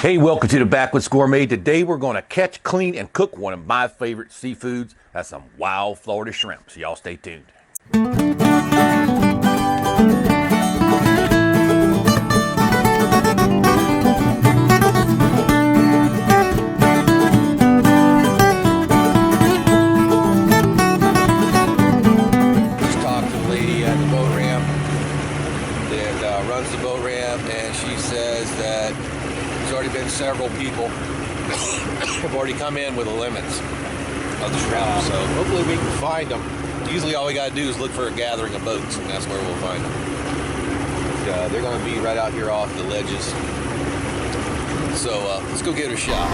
Hey, welcome to the Backwoods Gourmet. Today we're going to catch, clean, and cook one of my favorite seafoods. That's some wild Florida shrimp. So y'all stay tuned. Just talked to the lady at the boat ramp that runs the boat ramp, and she says that there's already been several people have already come in with the limits of the shrimp, so hopefully we can find them. Usually all we got to do is look for a gathering of boats, and that's where we'll find them. But, they're going to be right out here off the ledges, so let's go give it a shot.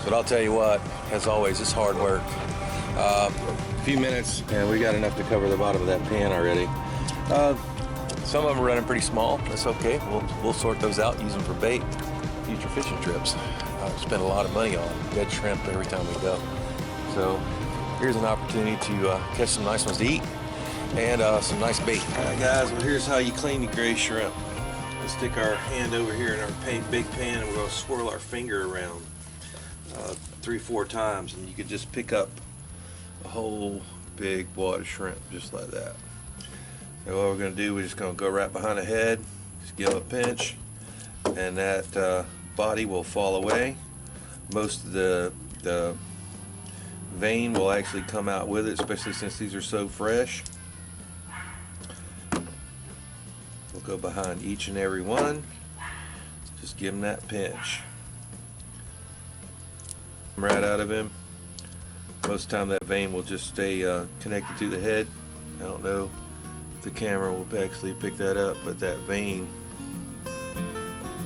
But I'll tell you what, as always, it's hard work. A few minutes, and we got enough to cover the bottom of that pan already. Some of them are running pretty small. That's okay. We'll sort those out, use them for bait, future fishing trips. Spend a lot of money on dead shrimp every time we go. So here's an opportunity to catch some nice ones to eat and some nice bait. All right, guys. Well, here's how you clean your gray shrimp. We'll stick our hand over here in our big pan, and we're going to swirl our finger around 3-4 times, and you could just pick up a whole big wad of shrimp just like that. And what we're going to do, we're just going to go right behind the head, just give it a pinch, and that body will fall away. Most of the vein will actually come out with it, especially since these are so fresh. We'll go behind each and every one, just give them that pinch. Right out of him. Most of the time that vein will just stay connected to the head. I don't know if the camera will actually pick that up, but that vein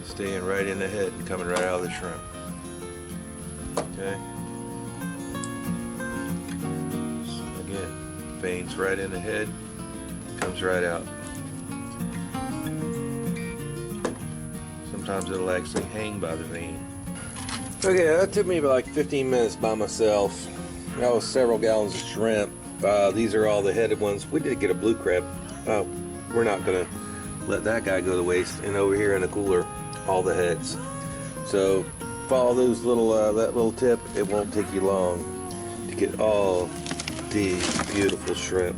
staying right in the head and coming right out of the shrimp. Okay. So again, vein's right in the head, comes right out. Sometimes it'll actually hang by the vein. Okay, that took me about like 15 minutes by myself. That was several gallons of shrimp. These are all the headed ones. We did get a blue crab. We're not gonna let that guy go to waste. And over here in the cooler, all the heads. So follow those little that little tip. It won't take you long to get all these beautiful shrimp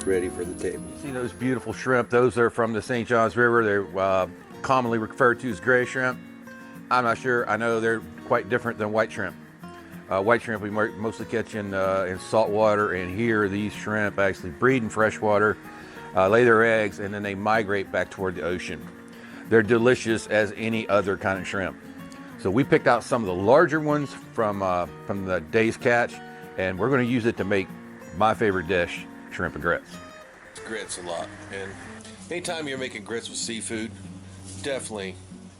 ready for the table. See those beautiful shrimp? Those are from the St. Johns River. They're commonly referred to as gray shrimp. I'm not sure. I know they're quite different than white shrimp. White shrimp we mostly catch in salt water, and here these shrimp actually breed in fresh water, lay their eggs, and then they migrate back toward the ocean. They're delicious as any other kind of shrimp. So we picked out some of the larger ones from the day's catch, and we're going to use it to make my favorite dish, shrimp and grits. Grits a lot, and anytime you're making grits with seafood, definitely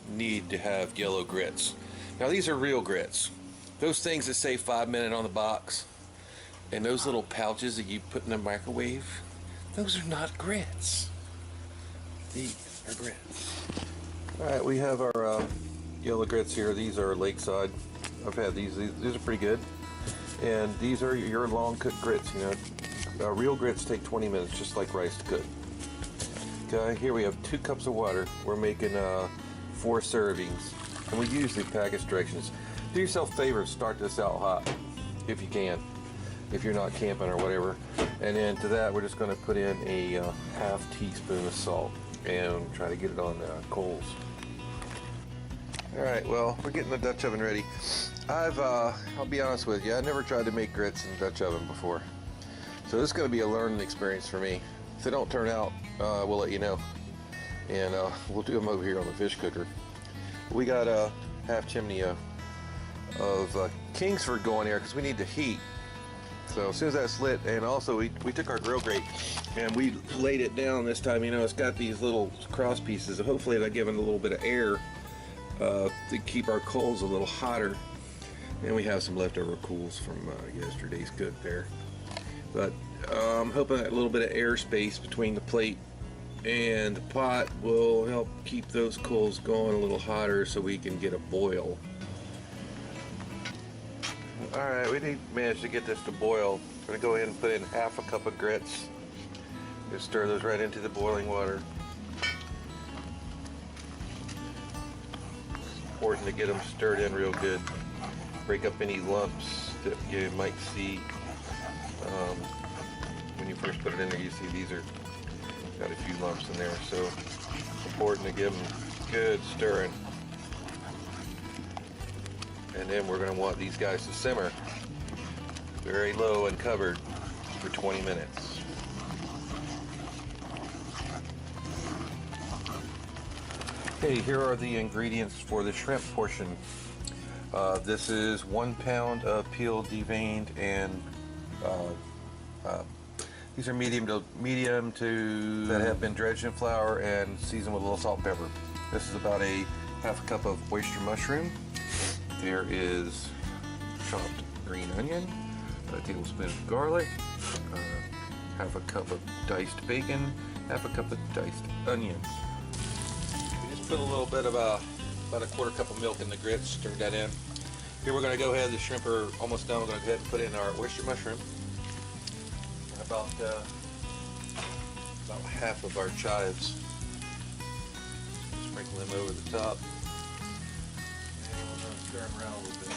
need to have yellow grits. Now these are real grits. Those things that say 5 minutes on the box, and those little pouches that you put in the microwave, those are not grits. These are grits. Alright, we have our yellow grits here. These are lakeside. I've had these are pretty good. And these are your long cooked grits, you know. Real grits take 20 minutes, just like rice to cook. Okay, here we have 2 cups of water. We're making 4 servings. And we use the package directions. Do yourself a favor, start this out hot if you can, if you're not camping or whatever. And then to that, we're just going to put in a half teaspoon of salt and try to get it on coals. All right, well, we're getting the Dutch oven ready. I'll be honest with you, I never tried to make grits in the Dutch oven before. So this is going to be a learning experience for me. If they don't turn out, we'll let you know. And we'll do them over here on the fish cooker. We got a half chimney of Kingsford going here because we need the heat. So as soon as that's lit, and also we took our grill grate and we laid it down this time. You know, it's got these little cross pieces. Hopefully they're giving a little bit of air to keep our coals a little hotter. And we have some leftover coals from yesterday's cook there. But I'm hoping that little bit of air space between the plate and the pot will help keep those coals going a little hotter so we can get a boil. Alright, we managed to get this to boil. We're going to go ahead and put in half a cup of grits. Just stir those right into the boiling water. It's important to get them stirred in real good. Break up any lumps that you might see when you first put it in there. You see these are got a few lumps in there, so it's important to give them good stirring. And then we're going to want these guys to simmer very low and covered for 20 minutes. Okay, here are the ingredients for the shrimp portion. This is 1 pound of peeled, deveined, and these are medium to that have been dredged in flour and seasoned with a little salt and pepper. This is about a half a cup of oyster mushroom. There is chopped green onion, a tablespoon of garlic, half a cup of diced bacon, half a cup of diced onions. We just put a little bit of about a quarter cup of milk in the grits, stir that in. Here we're going to go ahead, the shrimp are almost done, we're going to go ahead and put in our oyster mushroom. About half of our chives. Sprinkle them over the top. And we're going to stir them around a little bit.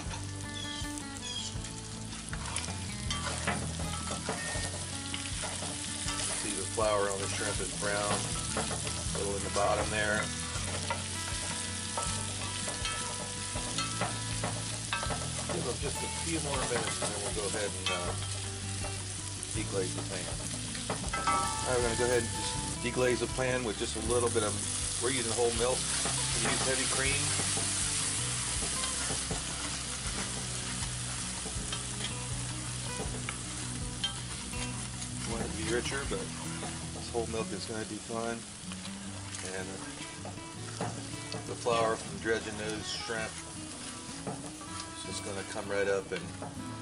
See the flour on the shrimp is brown, a little in the bottom there. Give them just a few more minutes and then we'll go ahead and deglaze the pan. Alright, we're going to go ahead and just deglaze the pan with just a little bit of, we're using whole milk. We use heavy cream. You want it to be richer, but this whole milk is going to be fine. And the flour from dredging those shrimp is just going to come right up and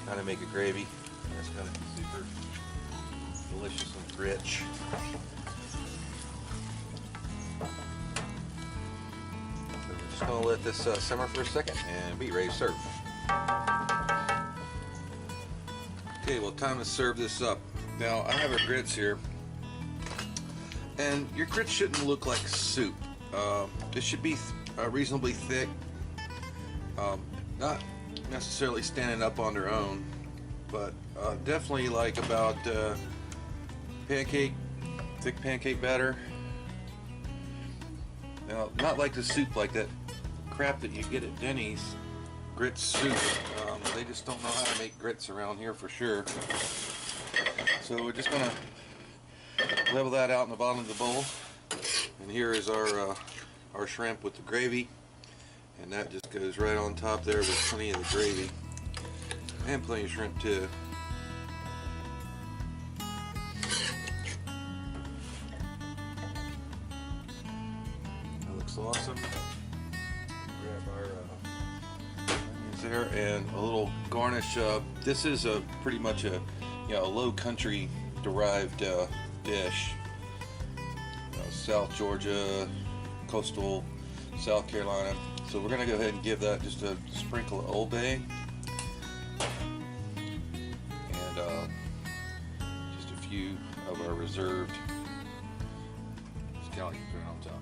kind of make a gravy. And it's going to be super delicious and rich. So we're just going to let this simmer for a second and be ready to serve. Okay, well, time to serve this up. Now, I have our grits here, and your grits shouldn't look like soup. It should be reasonably thick, not necessarily standing up on their own, but definitely like about thick pancake batter. Now, not like the soup, like that crap that you get at Denny's, grits soup. They just don't know how to make grits around here for sure. So we're just gonna level that out in the bottom of the bowl. And here is our shrimp with the gravy. And that just goes right on top there with plenty of the gravy. And plenty of shrimp too. That looks awesome. Grab our onions there and a little garnish. This is pretty much a low country derived dish. South Georgia, coastal South Carolina. So we're going to go ahead and give that just a sprinkle of Old Bay. And just a few of our reserved scallions right on top.